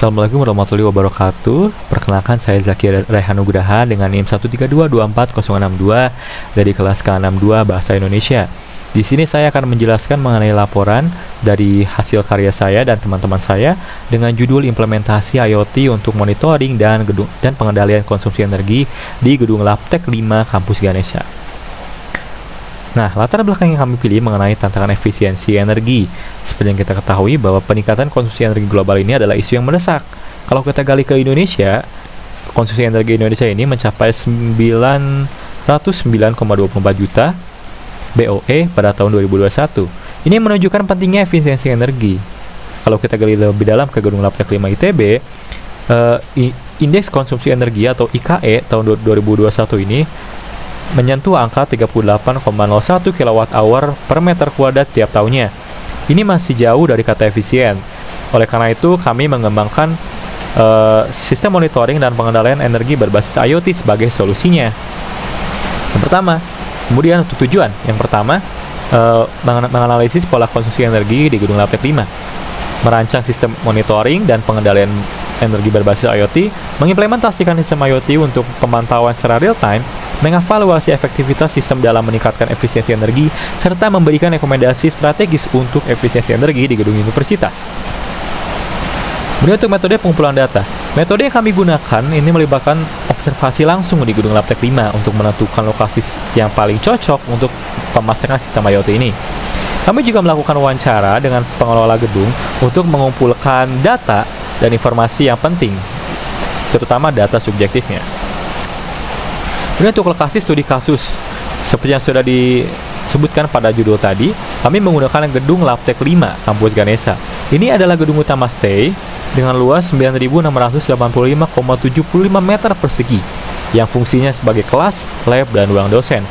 Assalamualaikum warahmatullahi wabarakatuh. Perkenalkan, saya Zaki Raihan Nugraha dengan NIM 132240062 dari kelas K62 Bahasa Indonesia. Di sini saya akan menjelaskan mengenai laporan dari hasil karya saya dan teman-teman saya dengan judul implementasi IoT untuk monitoring dan pengendalian konsumsi energi di Gedung Labtek 5 Kampus Ganesha. Nah, latar belakang yang kami pilih mengenai tantangan efisiensi energi. Seperti yang kita ketahui bahwa peningkatan konsumsi energi global ini adalah isu yang mendesak. Kalau kita gali ke Indonesia, konsumsi energi Indonesia ini mencapai 909,24 juta BOE pada tahun 2021. Ini menunjukkan pentingnya efisiensi energi. Kalau kita gali lebih dalam ke Gedung Labtek 5 ITB, indeks konsumsi energi atau IKE tahun 2021 ini menyentuh angka 38,01 kWh per meter kuadrat setiap tahunnya. Ini masih jauh dari kata efisien. Oleh karena itu, kami mengembangkan sistem monitoring dan pengendalian energi berbasis IoT sebagai solusinya. Yang pertama, kemudian untuk tujuan. Yang pertama, menganalisis pola konsumsi energi di Gedung Labtek 5. Merancang sistem monitoring dan pengendalian energi berbasis IoT, mengimplementasikan sistem IoT untuk pemantauan secara real time, mengevaluasi efektivitas sistem dalam meningkatkan efisiensi energi, serta memberikan rekomendasi strategis untuk efisiensi energi di gedung universitas. Kemudian untuk metode pengumpulan data. Metode yang kami gunakan ini melibatkan observasi langsung di Gedung Labtek 5 untuk menentukan lokasi yang paling cocok untuk pemasangan sistem IoT ini. Kami juga melakukan wawancara dengan pengelola gedung untuk mengumpulkan data dan informasi yang penting, terutama data subjektifnya. Kemudian untuk lokasi studi kasus, seperti yang sudah disebutkan pada judul tadi, kami menggunakan Gedung Labtek 5 Kampus Ganesha. Ini adalah gedung utama STAY dengan luas 9.685,75 meter persegi yang fungsinya sebagai kelas, lab, dan ruang dosen.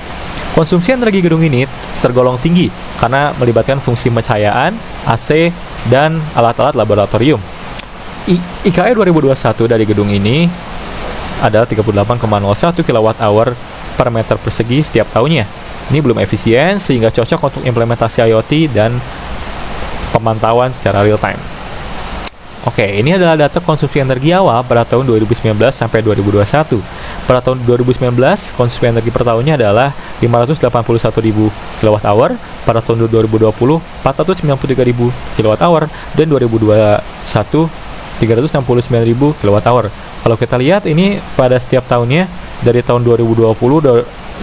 Konsumsi energi gedung ini tergolong tinggi karena melibatkan fungsi pencahayaan, AC, dan alat-alat laboratorium. IKE 2021 dari gedung ini adalah 38,01 kWh per meter persegi setiap tahunnya. Ini belum efisien sehingga cocok untuk implementasi IoT dan pemantauan secara real time. Oke, ini adalah data konsumsi energi awal pada tahun 2019 sampai 2021. Pada tahun 2019, konsumsi energi per tahunnya adalah 581.000 kWh, pada tahun 2020 493.000 kWh, dan 2021 369.000 kWh. Kalau kita lihat ini pada setiap tahunnya dari tahun 2020,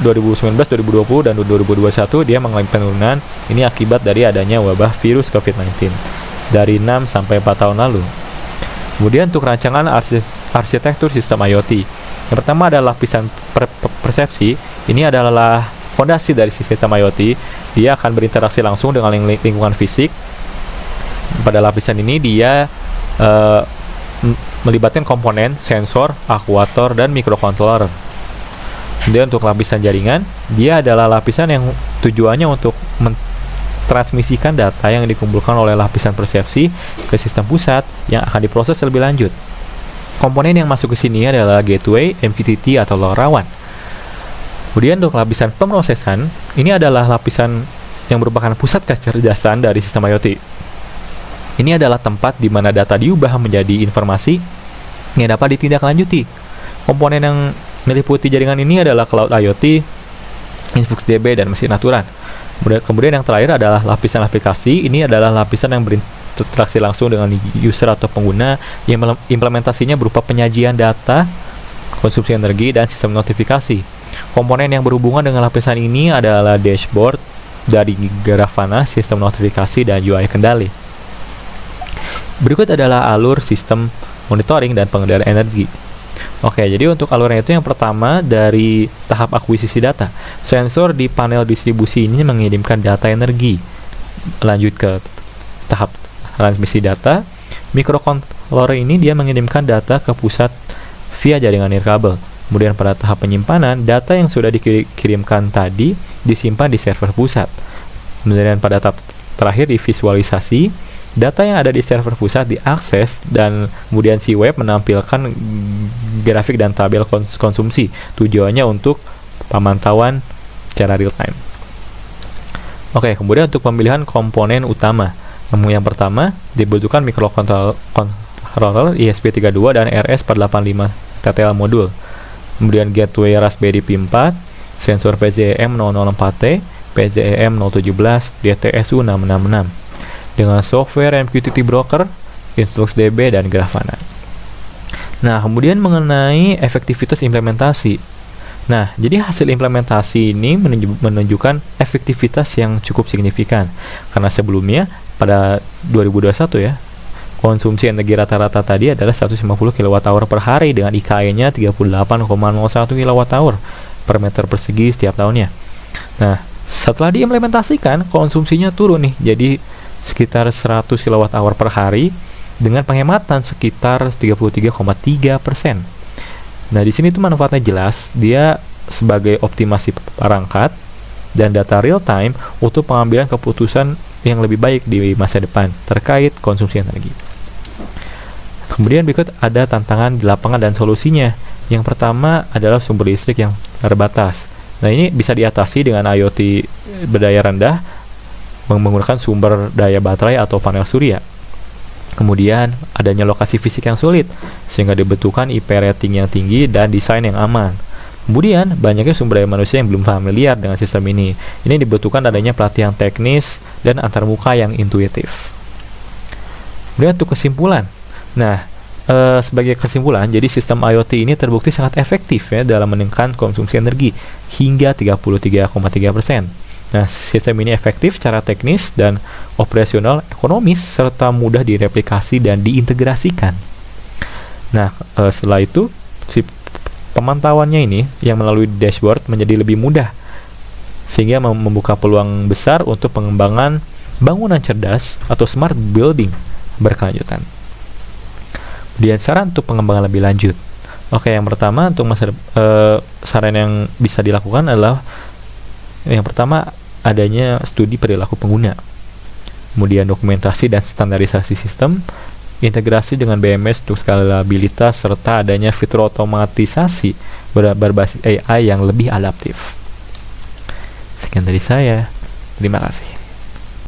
2019, 2020, dan 2021 dia mengalami penurunan. Ini akibat dari adanya wabah virus COVID-19 dari 6 sampai 4 tahun lalu. Kemudian untuk rancangan arsitektur sistem IoT. Yang pertama adalah lapisan persepsi. Ini adalah fondasi dari sistem IoT. Dia akan berinteraksi langsung dengan lingkungan fisik. Pada lapisan ini dia melibatkan komponen, sensor, aktuator, dan mikrokontroller. Kemudian untuk lapisan jaringan, dia adalah lapisan yang tujuannya untuk transmisikan data yang dikumpulkan oleh lapisan persepsi ke sistem pusat yang akan diproses lebih lanjut. Komponen yang masuk ke sini adalah gateway, MQTT, atau LoRaWAN. Kemudian untuk lapisan pemrosesan, ini adalah lapisan yang merupakan pusat kecerdasan dari sistem IoT. Ini adalah tempat di mana data diubah menjadi informasi yang dapat ditindaklanjuti. Komponen yang meliputi jaringan ini adalah Cloud IoT, InfluxDB, dan mesin aturan. Kemudian yang terakhir adalah lapisan aplikasi. Ini adalah lapisan yang berinteraksi langsung dengan user atau pengguna yang implementasinya berupa penyajian data, konsumsi energi, dan sistem notifikasi. Komponen yang berhubungan dengan lapisan ini adalah dashboard dari Grafana, sistem notifikasi, dan UI kendali. Berikut adalah alur sistem monitoring dan pengendalian energi. Oke, jadi untuk alurnya itu yang pertama dari tahap akuisisi data. Sensor di panel distribusi ini mengirimkan data energi. Lanjut ke tahap transmisi data. Mikrokontroller ini dia mengirimkan data ke pusat via jaringan nirkabel. Kemudian pada tahap penyimpanan, data yang sudah dikirimkan tadi disimpan di server pusat. Kemudian pada tahap terakhir di visualisasi, data yang ada di server pusat diakses dan kemudian si web menampilkan grafik dan tabel konsumsi. Tujuannya untuk pemantauan secara real time. Oke, kemudian untuk pemilihan komponen utama. Yang pertama dibutuhkan controller ESP32 dan RS485 TTL modul. Kemudian gateway Raspberry Pi 4, sensor PZM004T, PZM017, DTSU 666 dengan software MQTT Broker, InfluxDB, dan Grafana. Nah, kemudian mengenai efektivitas implementasi. Nah, jadi hasil implementasi ini menunjukkan efektivitas yang cukup signifikan. Karena sebelumnya, pada 2021 ya, konsumsi energi rata-rata tadi adalah 150 kWh per hari dengan IKE-nya 38,01 kWh per meter persegi setiap tahunnya. Nah, setelah diimplementasikan, konsumsinya turun nih, jadi sekitar 100 kWh per hari dengan penghematan sekitar 33,3%. Nah, di sini tuh manfaatnya jelas, dia sebagai optimasi perangkat dan data real time untuk pengambilan keputusan yang lebih baik di masa depan terkait konsumsi energi. Kemudian berikut ada tantangan di lapangan dan solusinya. Yang pertama adalah sumber listrik yang terbatas. Nah, ini bisa diatasi dengan IoT berdaya rendah menggunakan sumber daya baterai atau panel surya. Kemudian adanya lokasi fisik yang sulit sehingga dibutuhkan IP rating yang tinggi dan desain yang aman. Kemudian banyaknya sumber daya manusia yang belum familiar dengan sistem ini. Ini dibutuhkan adanya pelatihan teknis dan antarmuka yang intuitif. Kemudian untuk kesimpulan. Nah, sebagai kesimpulan, jadi sistem IoT ini terbukti sangat efektif ya dalam meningkatkan konsumsi energi hingga 33,3%. Nah, sistem ini efektif secara teknis dan operasional ekonomis serta mudah direplikasi dan diintegrasikan. Nah, setelah itu si pemantauannya ini yang melalui dashboard menjadi lebih mudah sehingga membuka peluang besar untuk pengembangan bangunan cerdas atau smart building berkelanjutan. Kemudian saran untuk pengembangan lebih lanjut. Oke, yang pertama untuk saran yang bisa dilakukan adalah yang pertama adanya studi perilaku pengguna. Kemudian dokumentasi dan standarisasi sistem, integrasi dengan BMS untuk skalabilitas serta adanya fitur otomatisasi berbasis AI yang lebih adaptif. Sekian dari saya. Terima kasih.